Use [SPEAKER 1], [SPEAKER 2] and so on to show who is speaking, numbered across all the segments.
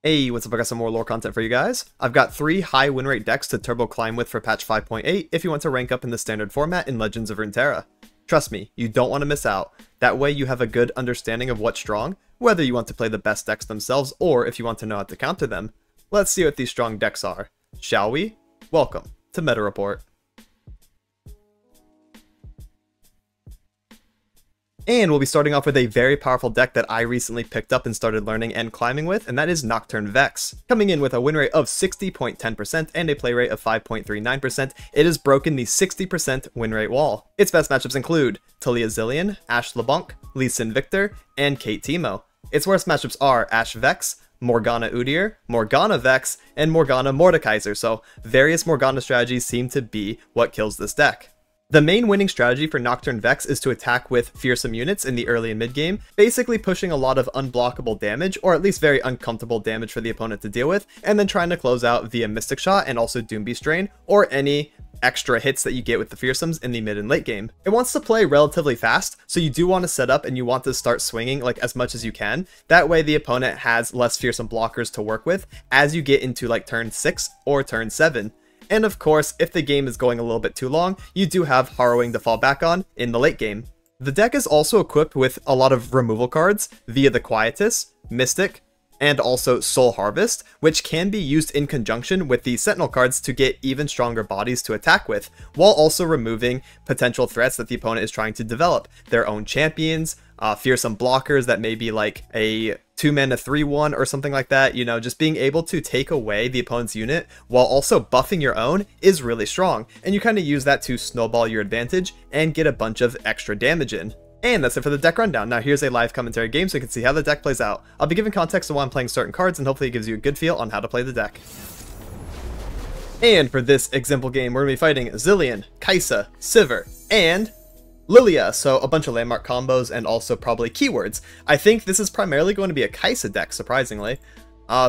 [SPEAKER 1] Hey, what's up? I got some more lore content for you guys. I've got 3 high win rate decks to turbo climb with for patch 5.8 if you want to rank up in the standard format in Legends of Runeterra. Trust me, you don't want to miss out. That way you have a good understanding of what's strong, whether you want to play the best decks themselves or if you want to know how to counter them. Let's see what these strong decks are, shall we? Welcome to Meta Report. And we'll be starting off with a very powerful deck that I recently picked up and started learning and climbing with, and that is Nocturne Vex. Coming in with a win rate of 60.10% and a play rate of 5.39%, it has broken the 60% win rate wall. Its best matchups include Taliyah Zilean, Ashe LeBlanc, Lee Sin Victor, and Kate Teemo. Its worst matchups are Ashe Vex, Morgana Udyr, Morgana Vex, and Morgana Mordekaiser, so various Morgana strategies seem to be what kills this deck. The main winning strategy for Nocturne Vex is to attack with fearsome units in the early and mid game, basically pushing a lot of unblockable damage, or at least very uncomfortable damage for the opponent to deal with, and then trying to close out via Mystic Shot and also Doombeast Drain, or any extra hits that you get with the fearsomes in the mid and late game. It wants to play relatively fast, so you do want to set up and you want to start swinging like as much as you can. That way the opponent has less fearsome blockers to work with as you get into like turn 6 or turn 7. And of course, if the game is going a little bit too long, you do have Harrowing to fall back on in the late game. The deck is also equipped with a lot of removal cards via the Quietus, Mystic, and also Soul Harvest, which can be used in conjunction with the Sentinel cards to get even stronger bodies to attack with, while also removing potential threats that the opponent is trying to develop. Their own champions, fearsome blockers that may be like a 2-mana 3/1 or something like that. You know, just being able to take away the opponent's unit while also buffing your own is really strong, and you kind of use that to snowball your advantage and get a bunch of extra damage in. And that's it for the deck rundown. Now here's a live commentary game so you can see how the deck plays out. I'll be giving context on why I'm playing certain cards, and hopefully it gives you a good feel on how to play the deck. And for this example game, we're going to be fighting Zilean, Kai'Sa, Sivir, and Lilia, so a bunch of landmark combos and also probably keywords. I think this is primarily going to be a Kai'Sa deck, surprisingly.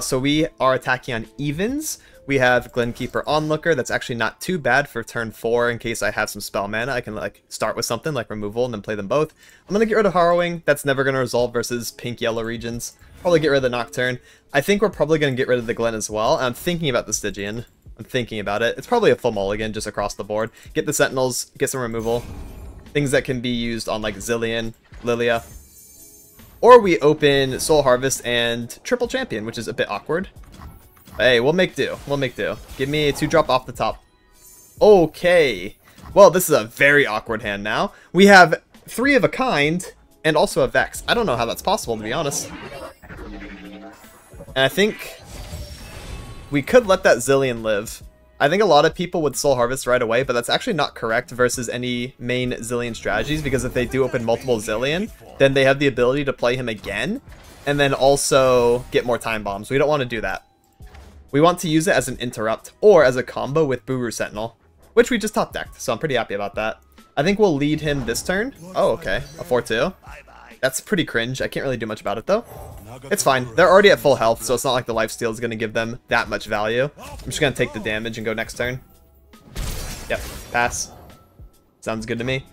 [SPEAKER 1] So we are attacking on evens. We have Glenkeeper Onlooker. That's actually not too bad for turn 4 in case I have some spell mana. I can like start with something like removal and then play them both. I'm going to get rid of Harrowing. That's never going to resolve versus pink-yellow regions. Probably get rid of the Nocturne. I think we're probably going to get rid of the Glen as well. I'm thinking about the Stygian. I'm thinking about it. It's probably a full mulligan just across the board. Get the Sentinels, get some removal. Things that can be used on like Zilean, Lilia. Or we open Soul Harvest and Triple Champion, which is a bit awkward. Hey, we'll make do. We'll make do. Give me a 2-drop off the top. Okay. Well, this is a very awkward hand now. We have 3 of a kind and also a Vex. I don't know how that's possible, to be honest. And I think we could let that Zilean live. I think a lot of people would Soul Harvest right away, but that's actually not correct versus any main Zilean strategies, because if they do open multiple Zilean, then they have the ability to play him again, and then also get more time bombs. We don't want to do that. We want to use it as an interrupt, or as a combo with Buru Sentinel, which we just top decked, so I'm pretty happy about that. I think we'll lead him this turn. Oh, okay. A 4-2. That's pretty cringe. I can't really do much about it, though. It's fine. They're already at full health, so it's not like the lifesteal is going to give them that much value. I'm just going to take the damage and go next turn. Yep, pass. Sounds good to me.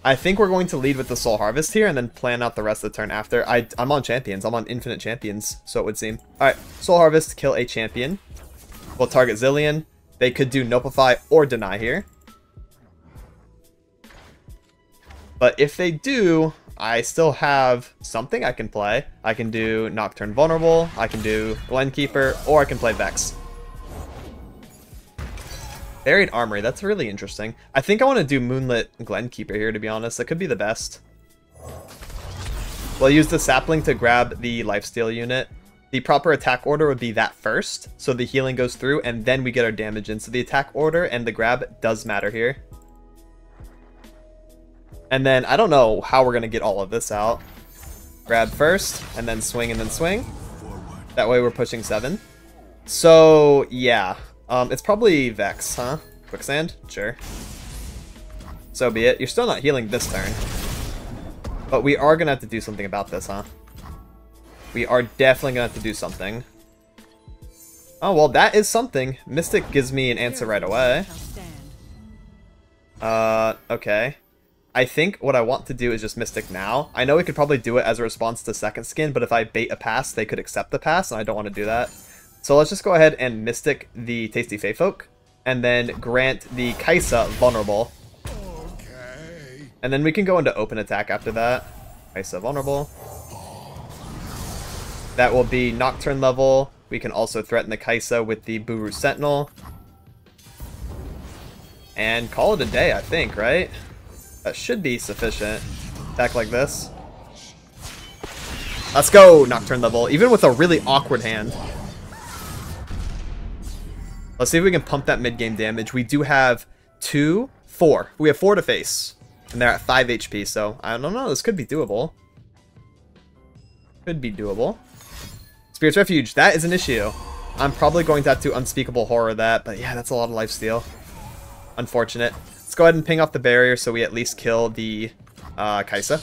[SPEAKER 1] I think we're going to lead with the Soul Harvest here and then plan out the rest of the turn after. I'm on champions. I'm on infinite champions, so it would seem. Alright, Soul Harvest, kill a champion. We'll target Zilean. They could do Nopify or Deny here. But if they do, I still have something I can play. I can do Nocturne Vulnerable, I can do Glenkeeper, or I can play Vex. Buried Armory, that's really interesting. I think I want to do Moonlit Glenkeeper here, to be honest. That could be the best. We'll use the Sapling to grab the lifesteal unit. The proper attack order would be that first, so the healing goes through, and then we get our damage in. So the attack order and the grab does matter here. And then, I don't know how we're going to get all of this out. Grab first, and then swing, and then swing. That way we're pushing 7. So, yeah. It's probably Vex, huh? Quicksand? Sure. So be it. You're still not healing this turn. But we are going to have to do something about this, huh? We are definitely going to have to do something. Oh, well, that is something. Mystic gives me an answer right away. Okay. I think what I want to do is just Mystic now. I know we could probably do it as a response to second skin, but if I bait a pass, they could accept the pass, and I don't want to do that. So let's just go ahead and Mystic the Tasty Fey Folk, and then grant the Kaisa vulnerable.
[SPEAKER 2] Okay.
[SPEAKER 1] And then we can go into open attack after that. Kaisa vulnerable. That will be Nocturne level. We can also threaten the Kaisa with the Buru Sentinel. And call it a day, I think, right? That should be sufficient. Attack like this. Let's go, Nocturne level, even with a really awkward hand. Let's see if we can pump that mid-game damage. We do have 2, 4. We have 4 to face. And they're at 5 HP, so I don't know. This could be doable. Could be doable. Spirit's Refuge, that is an issue. I'm probably going to have to Unspeakable Horror that, but yeah, that's a lot of lifesteal. Unfortunate. Let's go ahead and ping off the barrier so we at least kill the Kaisa.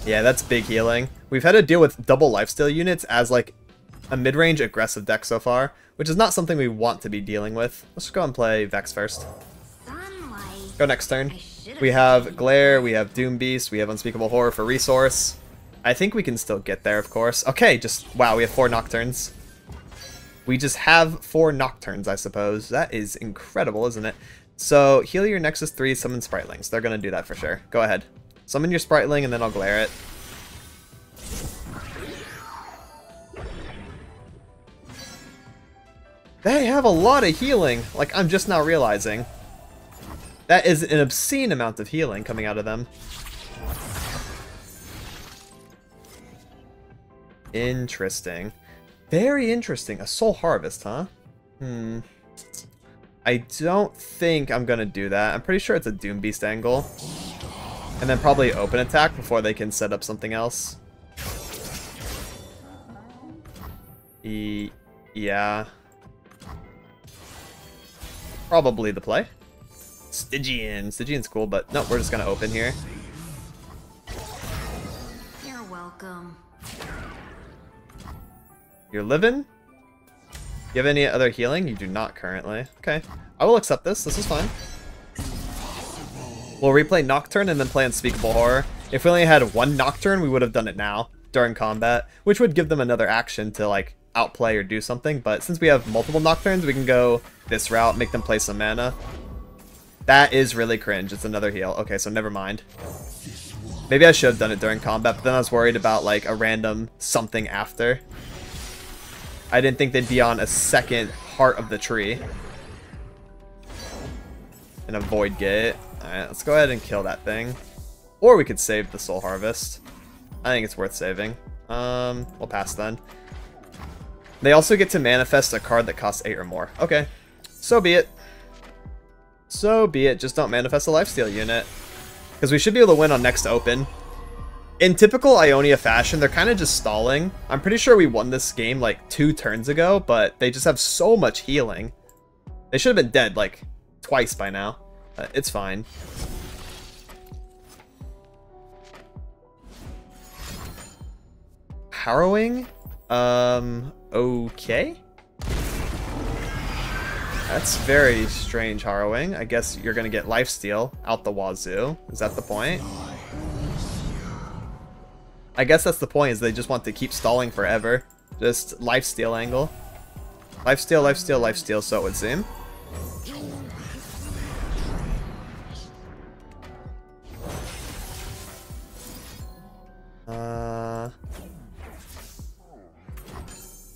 [SPEAKER 1] Yeah, that's big healing. We've had to deal with double lifesteal units as like a mid-range aggressive deck so far, which is not something we want to be dealing with. Let's just go and play Vex first. Go next turn. We have Glare, we have Doom Beast, we have Unspeakable Horror for resource. I think we can still get there, of course. Okay, just, wow, we have 4 Nocturnes. We just have 4 Nocturnes, I suppose. That is incredible, isn't it? So, heal your Nexus 3, summon Spritelings. They're going to do that for sure. Go ahead. Summon your Spriteling, and then I'll Glare it. They have a lot of healing, like I'm just now realizing. That is an obscene amount of healing coming out of them. Interesting. Very interesting. A Soul Harvest, huh? I don't think I'm gonna do that. I'm pretty sure it's a Doom Beast angle. And then probably open attack before they can set up something else. Yeah. Probably the play. Stygian. Stygian's cool, but no, we're just gonna open here.
[SPEAKER 3] You're welcome.
[SPEAKER 1] You're living? You have any other healing? You do not currently. Okay. I will accept this. This is fine. We'll replay Nocturne and then play Unspeakable Horror. If we only had 1 Nocturne, we would have done it now during combat, which would give them another action to like outplay or do something. But since we have multiple Nocturnes, we can go this route, make them play some mana. That is really cringe. It's another heal. Okay, so never mind. Maybe I should have done it during combat, but then I was worried about like a random something after. I didn't think they'd be on a second Heart of the Tree. And a Void Gate. Alright, let's go ahead and kill that thing. Or we could save the Soul Harvest. I think it's worth saving. We'll pass then. They also get to manifest a card that costs 8 or more. Okay. So be it. So be it. Just don't manifest a lifesteal unit. Because we should be able to win on next open. In typical Ionia fashion, they're kind of just stalling. I'm pretty sure we won this game like 2 turns ago, but they just have so much healing. They should have been dead like twice by now. It's fine. Harrowing? Okay. That's very strange, Harrowing. I guess you're gonna get lifesteal out the wazoo. Is that the point? I guess that's the point, is they just want to keep stalling forever. Just lifesteal angle. Lifesteal, lifesteal, lifesteal, so it would seem.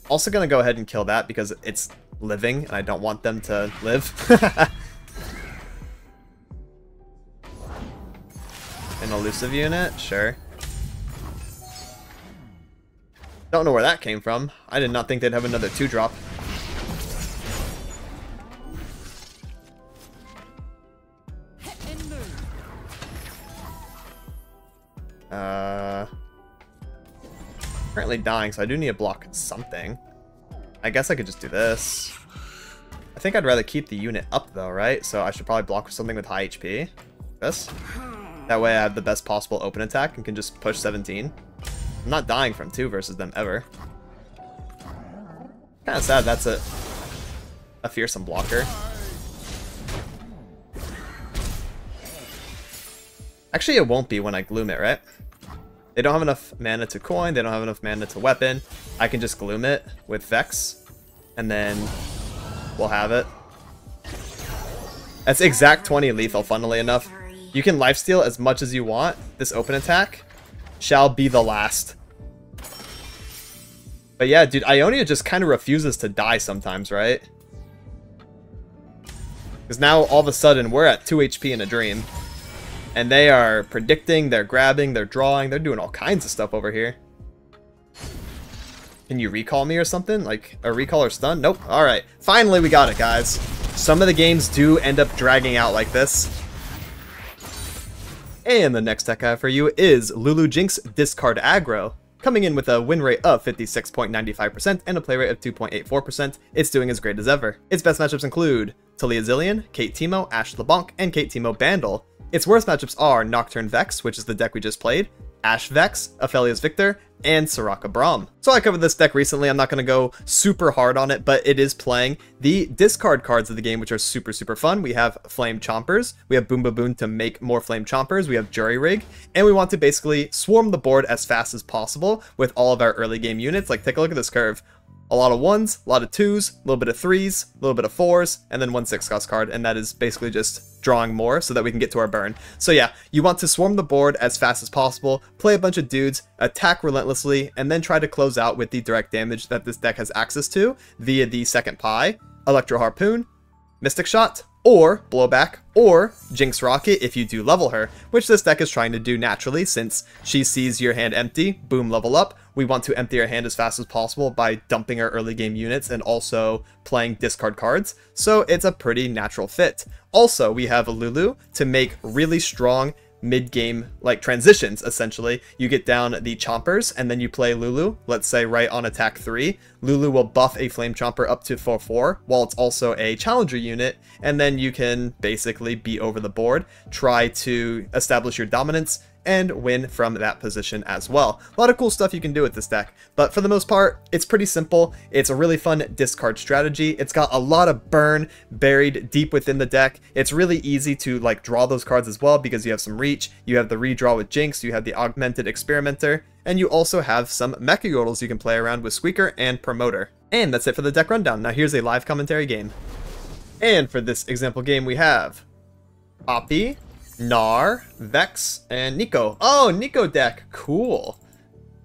[SPEAKER 1] Also gonna go ahead and kill that because it's living and I don't want them to live. An elusive unit? Sure. Don't know where that came from. I did not think they'd have another 2-drop. Currently dying, so I do need to block something. I guess I could just do this. I think I'd rather keep the unit up though, right? So I should probably block with something with high HP. This. That way I have the best possible open attack and can just push 17. I'm not dying from 2 versus them ever. Kinda sad that's a fearsome blocker. Actually, it won't be when I Gloom it, right? They don't have enough mana to coin. They don't have enough mana to weapon. I can just Gloom it with Vex. And then we'll have it. That's exact 20 lethal, funnily enough. You can lifesteal as much as you want. This open attack shall be the last. But yeah, dude, Ionia just kind of refuses to die sometimes, right? Because now, all of a sudden, we're at 2 HP in a dream. And they are predicting, they're grabbing, they're drawing, they're doing all kinds of stuff over here. Can you recall me or something? Like, a recall or stun? Nope. Alright. Finally, we got it, guys. Some of the games do end up dragging out like this. And the next deck I have for you is Lulu Jinx Discard Aggro. Coming in with a win rate of 56.95% and a play rate of 2.84%, it's doing as great as ever. Its best matchups include Taliyah Zilean, Kate Teemo, Ashe LeBlanc, and Kate Teemo Bandle. Its worst matchups are Nocturne Vex, which is the deck we just played, Ashe Vex, Aphelios Victor, and Soraka Braum. So I covered this deck recently. I'm not going to go super hard on it, but it is playing the discard cards of the game, which are super fun. We have Flame Chompers, we have Boom Baboon to make more Flame Chompers, we have Jury Rig, and we want to basically swarm the board as fast as possible with all of our early game units. Like, take a look at this curve. A lot of 1s, a lot of 2s, a little bit of 3s, a little bit of 4s, and then 1 6-cost card, and that is basically just drawing more so that we can get to our burn. So yeah, you want to swarm the board as fast as possible, play a bunch of dudes, attack relentlessly, and then try to close out with the direct damage that this deck has access to via the second pie, Electro Harpoon, Mystic Shot, or Blowback, or Jinx Rocket if you do level her, which this deck is trying to do naturally since she sees your hand empty, boom, level up. We want to empty our hand as fast as possible by dumping our early game units and also playing discard cards, so it's a pretty natural fit. Also, we have a Lulu to make really strong mid-game, like, transitions, essentially. You get down the Chompers, and then you play Lulu, let's say right on attack 3. Lulu will buff a Flame Chomper up to 4/4, while it's also a Challenger unit, and then you can basically be over the board, try to establish your dominance, and win from that position as well. A lot of cool stuff you can do with this deck, but for the most part, it's pretty simple. It's a really fun discard strategy. It's got a lot of burn buried deep within the deck. It's really easy to, like, draw those cards as well because you have some reach, you have the redraw with Jinx, you have the Augmented Experimenter, and you also have some Mecha Yordles you can play around with Squeaker and Promoter. And that's it for the deck rundown. Now here's a live commentary game. And for this example game, we have Poppy, Gnar, Vex, and Nico. Oh, Nico deck. Cool.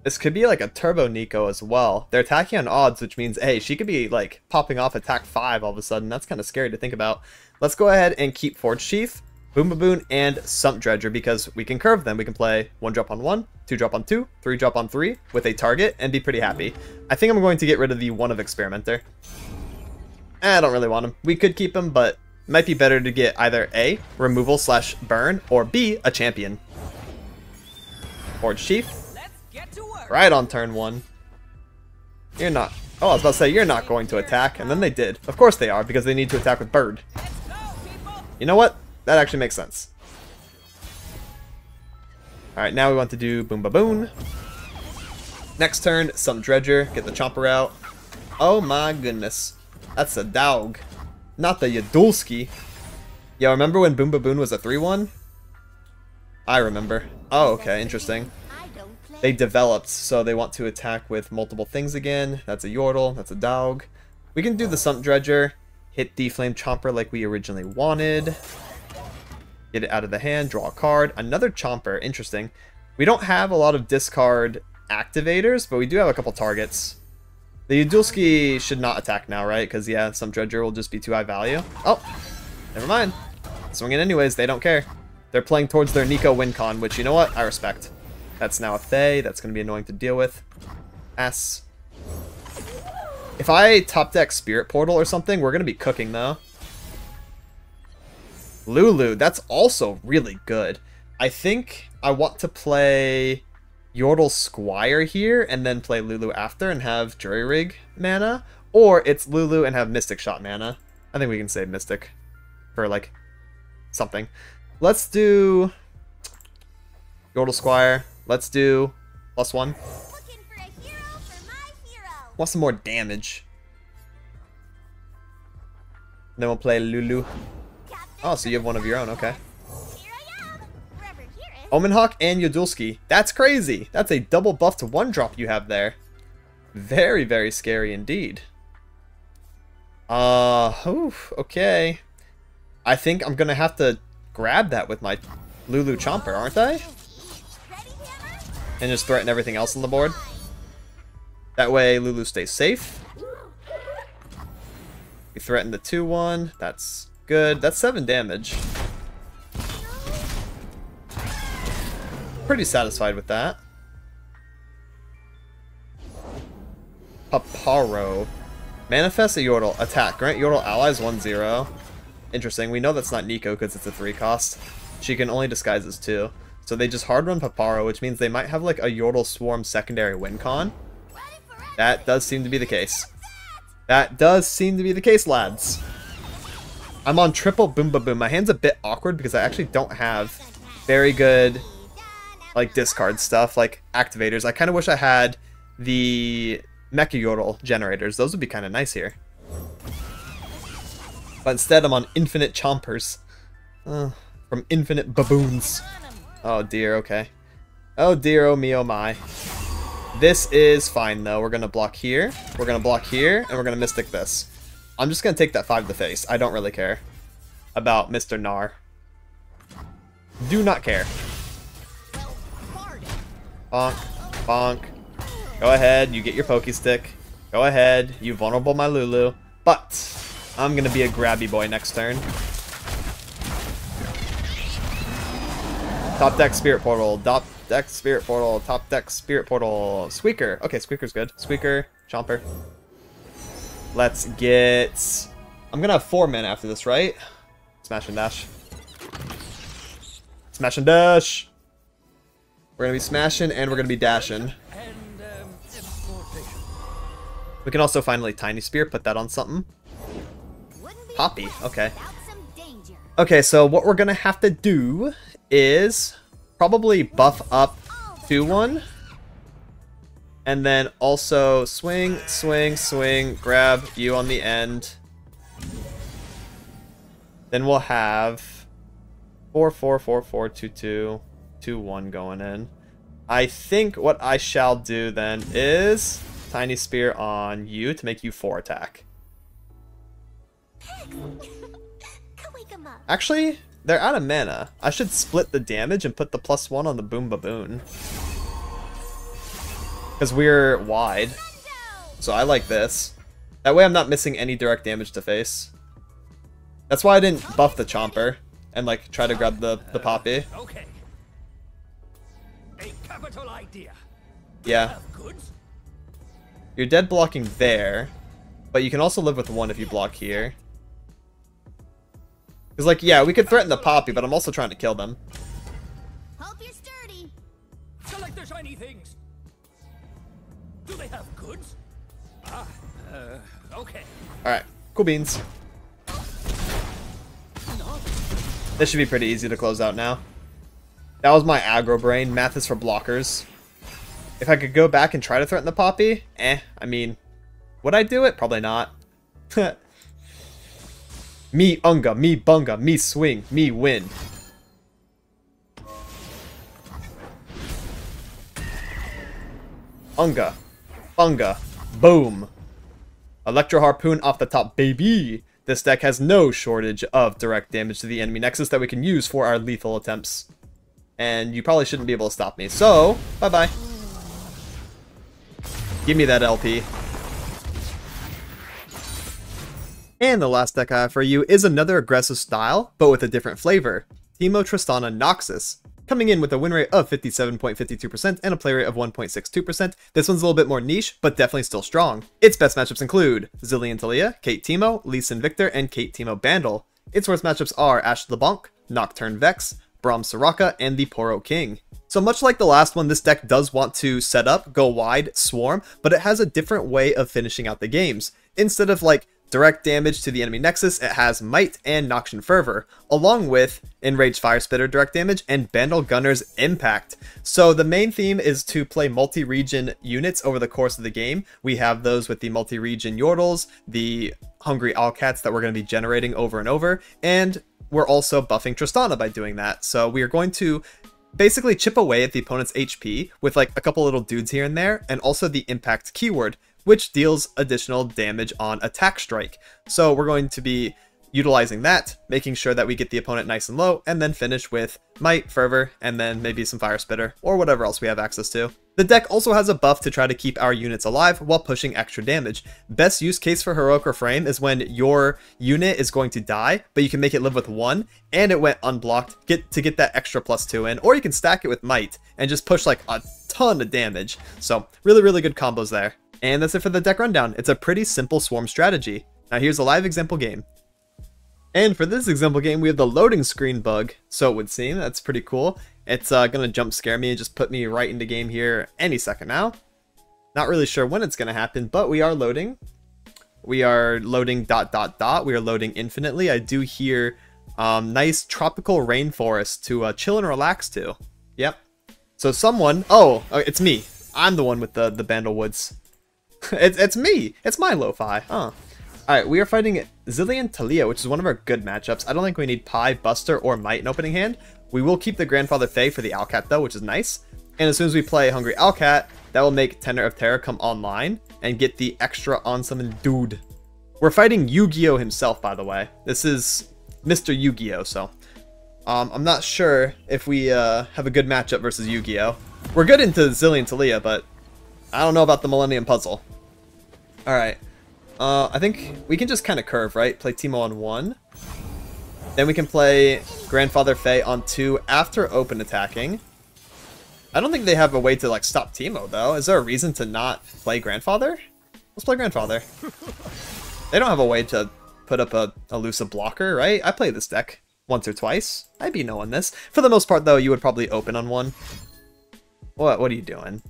[SPEAKER 1] This could be like a turbo Nico as well. They're attacking on odds, which means, hey, she could be like popping off attack 5 all of a sudden. That's kind of scary to think about. Let's go ahead and keep Forge Chief, Boom Baboon, and Sump Dredger because we can curve them. We can play 1 drop on 1, 2 drop on 2, 3 drop on 3 with a target and be pretty happy. I think I'm going to get rid of the 1 of Experimenter. I don't really want him. We could keep him, but might be better to get either A, removal / burn, or B, a champion. Forge Chief. Right on turn 1. You're not... Oh, I was about to say, you're not going to attack. And then they did. Of course they are, because they need to attack with Bird. You know what? That actually makes sense. Alright, now we want to do Boom Baboon. Next turn, some Dredger. Get the Chomper out. Oh my goodness. That's a dog. Not the Yadulski. Yo, remember when Boom Baboon was a 3/1? I remember. Oh, okay, interesting. They developed, so they want to attack with multiple things again. That's a Yordle, that's a dog. We can do the Sump Dredger, hit the Flame Chomper like we originally wanted. Get it out of the hand, draw a card. Another Chomper, interesting. We don't have a lot of discard activators, but we do have a couple targets. The Yadulski should not attack now, right? Because, yeah, some Dredger will just be too high value. Oh, never mind. Swinging anyways, they don't care. They're playing towards their Nico win con, which, you know what? I respect. That's now a Fae. That's going to be annoying to deal with. S. If I top deck Spirit Portal or something, we're going to be cooking, though. Lulu, that's also really good. I think I want to play Yordle Squire here and then play Lulu after and have Jury Rig mana, or it's Lulu and have Mystic Shot mana. I think we can save Mystic for, like, something. Let's do Yordle Squire. Let's do +1.
[SPEAKER 4] Looking for a hero for my hero.
[SPEAKER 1] Want some more damage. Then we'll play Lulu. Oh, so you have one of your own, okay.
[SPEAKER 4] Here I am. Wherever here
[SPEAKER 1] Omenhawk and Yodulski. That's crazy. That's a double buff to 1-drop you have there. Very, very scary indeed. Okay. I think I'm gonna have to grab that with my Lulu Chomper, aren't I? And just threaten everything else on the board. That way Lulu stays safe. We threaten the 2-1. That's good. That's 7 damage. Pretty satisfied with that. Paparo. Manifest a Yordle. Attack. Grant Yordle allies 1/0. Interesting. We know that's not Nico because it's a 3 cost. She can only disguise as 2. So they just hard run Paparo, which means they might have like a Yordle Swarm secondary win con. That does seem to be the case. That does seem to be the case, lads. I'm on triple Boom Ba Boom. My hand's a bit awkward because I actually don't have very good like discard stuff, like activators. I kind of wish I had the Mecha Yordle generators. Those would be kind of nice here. But instead I'm on infinite chompers. From infinite baboons. Oh dear, okay. Oh dear, oh me, oh my. This is fine though. We're gonna block here, we're gonna block here, and we're gonna Mystic this. I'm just gonna take that 5 to the face. I don't really care about Mr. Gnar. Do not care. Bonk, bonk. Go ahead, you get your Pokestick. Go ahead, you vulnerable my Lulu. But I'm gonna be a grabby boy next turn. Top deck Spirit Portal. Top deck Spirit Portal. Top deck Spirit Portal. Squeaker. Okay, Squeaker's good. Squeaker. Chomper. Let's get... I'm gonna have 4 mana after this, right? Smash and dash. Smash and dash! We're gonna be smashing and we're gonna be dashing. We can also finally Tiny Spear, put that on something. Poppy, okay. Okay, so what we're gonna have to do is probably buff up 2-1. And then also swing, swing, swing, grab you on the end. Then we'll have 4-4-4-4-2-2, 2-1 going in. I think what I shall do then is Tiny Spear on you to make you 4 attack. Actually, they're out of mana. I should split the damage and put the +1 on the Boom Baboon. Because we're wide. So I like this. That way I'm not missing any direct damage to face. That's why I didn't buff the Chomper and like try to grab the Poppy.
[SPEAKER 2] Okay. A capital idea.
[SPEAKER 1] Yeah. You're dead blocking there, but you can also live with 1 if you block here. Because, like, yeah, we could threaten the Poppy, but I'm also trying to kill them.
[SPEAKER 4] Hope you're sturdy.
[SPEAKER 2] Select the shiny things. Do they have goods? Okay.
[SPEAKER 1] Alright, cool beans. This should be pretty easy to close out now. That was my aggro brain. Math is for blockers. If I could go back and try to threaten the Poppy, I mean, would I do it? Probably not. Me unga, me bunga, me swing, me win. Unga, bunga, boom. Electro Harpoon off the top, baby. This deck has no shortage of direct damage to the enemy nexus that we can use for our lethal attempts. And you probably shouldn't be able to stop me. So, bye-bye. Give me that LP. And the last deck I have for you is another aggressive style, but with a different flavor. Teemo Tristana Noxus. Coming in with a win rate of 57.52% and a play rate of 1.62%, this one's a little bit more niche, but definitely still strong. Its best matchups include Zillion Talia, Kate Teemo, Lee Sin Victor, and Kate Teemo Bandle. Its worst matchups are Ash LeBlanc, Nocturne Vex, Braum Soraka, and the Poro King. So much like the last one, this deck does want to set up, go wide, swarm, but it has a different way of finishing out the games. Instead of like direct damage to the enemy nexus, it has Might and Noxian Fervor, along with Enraged Fire Spitter direct damage and Bandle Gunner's Impact. So the main theme is to play multi-region units over the course of the game. We have those with the multi-region Yordles, the Hungry Allcats that we're going to be generating over and over, and we're also buffing Tristana by doing that. So we are going to basically chip away at the opponent's HP with like a couple little dudes here and there, and also the impact keyword, which deals additional damage on attack strike. So we're going to be utilizing that, making sure that we get the opponent nice and low, and then finish with Might, Fervor, and then maybe some Fire Spitter, or whatever else we have access to. The deck also has a buff to try to keep our units alive while pushing extra damage. Best use case for Heroic Refrain is when your unit is going to die, but you can make it live with 1, and it went unblocked to get that extra +2 in, or you can stack it with Might and just push like a ton of damage. So really, really good combos there. And that's it for the deck rundown. It's a pretty simple swarm strategy. Now here's a live example game. And for this example game, we have the loading screen bug, so it would seem. That's pretty cool. It's gonna jump scare me and just put me right into game here any second now. Not really sure when it's gonna happen, but we are loading. We are loading ... We are loading infinitely. I do hear nice tropical rainforest to chill and relax to. Yep. So someone, oh, it's me. I'm the one with the Bandlewoods. it's me. It's my lo-fi. Oh. Alright, we are fighting Zilean Talia, which is one of our good matchups. I don't think we need Pi, Buster, or Might in opening hand. We will keep the Grandfather Fae for the Alcat though, which is nice. And as soon as we play Hungry Alcat, that will make Tenor of Terror come online and get the extra on-summon dude. We're fighting Yu-Gi-Oh himself, by the way. This is Mr. Yu-Gi-Oh, so I'm not sure if we have a good matchup versus Yu-Gi-Oh. We're good into Zilean Talia, but I don't know about the Millennium Puzzle. Alright. I think we can just kind of curve, right? Play Teemo on 1. Then we can play Grandfather Fae on 2 after open attacking. I don't think they have a way to like stop Teemo though. Is there a reason to not play Grandfather? Let's play Grandfather. They don't have a way to put up a elusive blocker, right? I play this deck once or twice. I'd be knowing this. For the most part though, you would probably open on 1. What are you doing?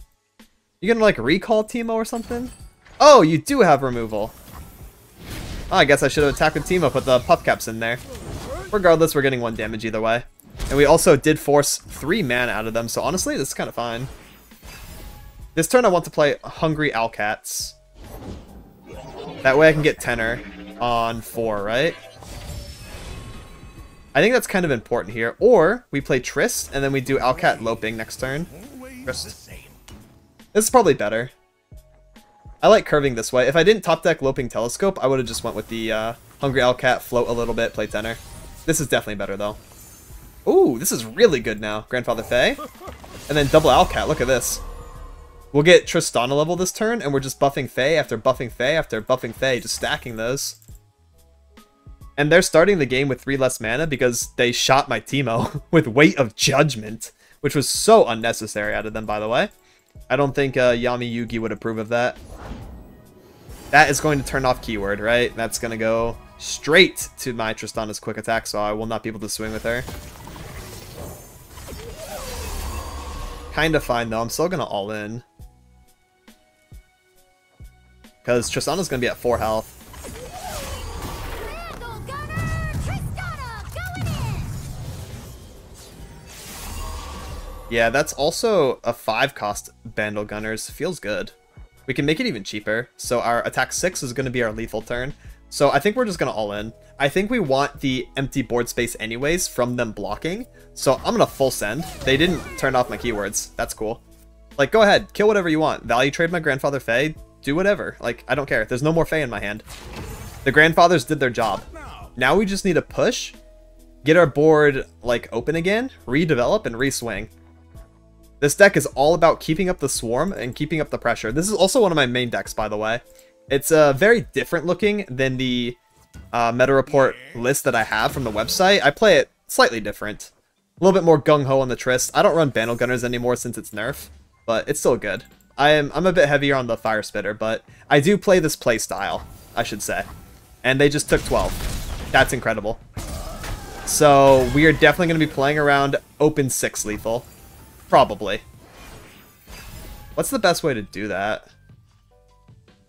[SPEAKER 1] You gonna like recall Teemo or something? Oh, you do have removal. Oh, I guess I should have attacked with Teemo, put the puff caps in there. Regardless, we're getting 1 damage either way. And we also did force 3 mana out of them, so honestly, this is kind of fine. This turn I want to play Hungry Alcats. That way I can get Tenor on 4, right? I think that's kind of important here. Or we play Trist, and then we do Alcat Loping next turn. Trist. This is probably better. I like curving this way. If I didn't top deck Loping Telescope, I would have just went with the Hungry Alcat, float a little bit, play Tenor. This is definitely better though. Ooh, this is really good now. Grandfather Fae. And then double Alcat, look at this. We'll get Tristana level this turn, and we're just buffing Fae after buffing Fae after buffing Fae, just stacking those. And they're starting the game with 3 less mana because they shot my Teemo with Weight of Judgment, which was so unnecessary out of them, by the way. I don't think Yami Yugi would approve of that. That is going to turn off keyword, right? That's going to go straight to my Tristana's quick attack, so I will not be able to swing with her. Kind of fine, though. I'm still going to all in. Because Tristana's going to be at 4 health. Yeah, that's also a 5 cost Bandle Gunners. Feels good. We can make it even cheaper. So our attack 6 is going to be our lethal turn. So I think we're just going to all in. I think we want the empty board space anyways from them blocking. So I'm going to full send. They didn't turn off my keywords. That's cool. Like, go ahead. Kill whatever you want. Value trade my Grandfather Fae. Do whatever. Like, I don't care. There's no more Fae in my hand. The Grandfathers did their job. Now we just need to push. Get our board, like, open again. Redevelop and re-swing. This deck is all about keeping up the swarm and keeping up the pressure. This is also one of my main decks, by the way. It's very different looking than the meta report list that I have from the website. I play it slightly different. A little bit more gung-ho on the Trist. I don't run Bandle Gunners anymore since it's nerf, but it's still good. I'm a bit heavier on the Fire Spitter, but I do play this play style, I should say. And they just took 12. That's incredible. So we are definitely going to be playing around open 6 lethal. Probably. What's the best way to do that?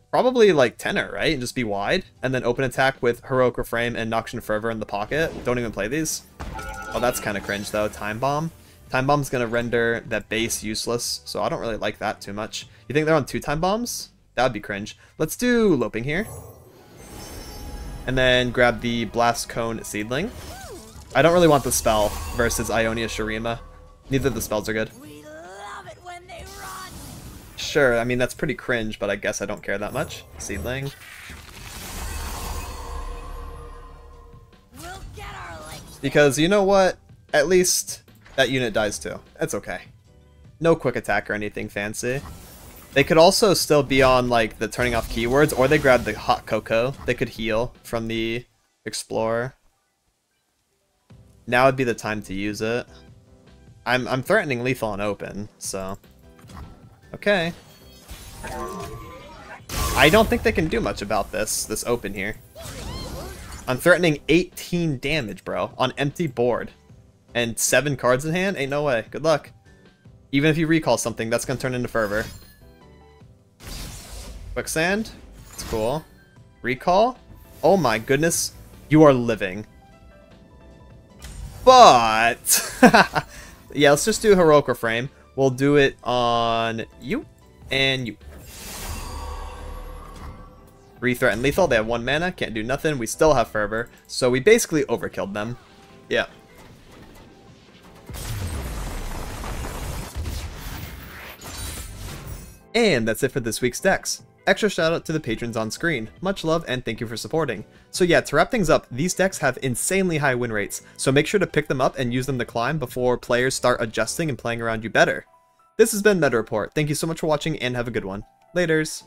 [SPEAKER 1] Probably like Tenor, right? And just be wide. And then open attack with Heroic Refrain and Nocturne Fervor in the pocket. Don't even play these. Oh, that's kind of cringe though. Time Bomb. Time Bomb's going to render that base useless. So I don't really like that too much. You think they're on 2 Time Bombs? That would be cringe. Let's do Loping here. And then grab the Blast Cone Seedling. I don't really want the spell versus Ionia Shurima. Neither of the spells are good.
[SPEAKER 4] We love it when they run.
[SPEAKER 1] Sure, I mean, that's pretty cringe, but I guess I don't care that much. Seedling.
[SPEAKER 4] We'll get our legs.
[SPEAKER 1] Because, you know what? At least that unit dies too. That's okay. No quick attack or anything fancy. They could also still be on, like, the turning off keywords, or they grab the hot cocoa. They could heal from the Explorer. Now would be the time to use it. I'm threatening lethal on open, so... Okay. I don't think they can do much about this open here. I'm threatening 18 damage, bro, on empty board. And 7 cards in hand? Ain't no way. Good luck. Even if you recall something, that's gonna turn into Fervor. Quicksand? It's cool. Recall? Oh my goodness. You are living. But... yeah, let's just do Heroic Refrain. We'll do it on you and you. Rethreaten lethal. They have 1 mana. Can't do nothing. We still have Fervor. So we basically overkilled them. Yeah. And that's it for this week's decks. Extra shout out to the patrons on screen. Much love and thank you for supporting. So yeah, to wrap things up, these decks have insanely high win rates, so make sure to pick them up and use them to climb before players start adjusting and playing around you better. This has been Meta Report. Thank you so much for watching and have a good one. Laters.